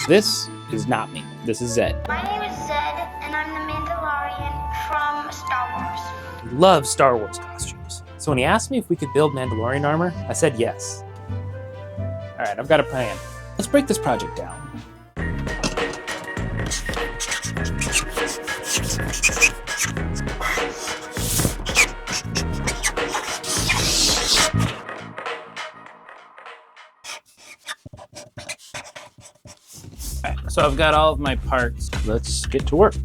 This is not me. This is Zed. My name is Zed, and I'm the Mandalorian from Star Wars. He loves Star Wars costumes. So when he asked me if we could build Mandalorian armor, I said yes. All right, I've got a plan. Let's break this project down. Alright, so I've got all of my parts. Let's get to work.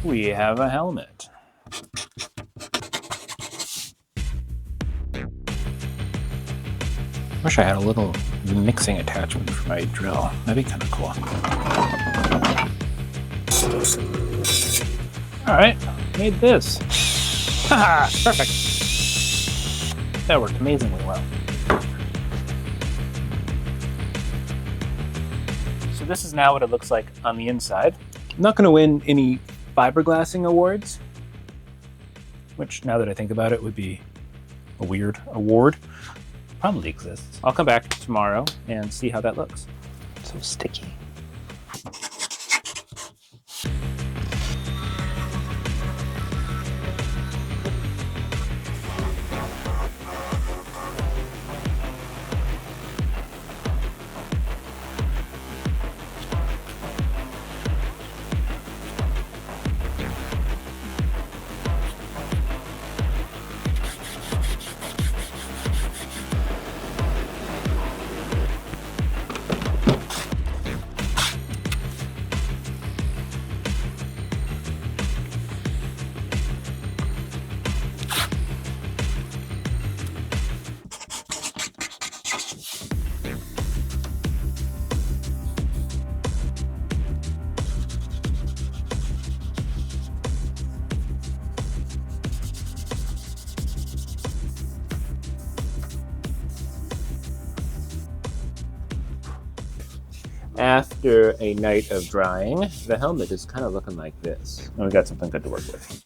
We have a helmet. Wish I had a little mixing attachment for my drill. That'd be kind of cool. All right, made this. Haha, perfect. That worked amazingly well. So this is now what it looks like on the inside. I'm not going to win any fiberglassing awards, which now that I think about it would be a weird award. Probably exists. I'll come back tomorrow and see how that looks. So sticky. After a night of drying, the helmet is kind of looking like this. And we got something good to work with.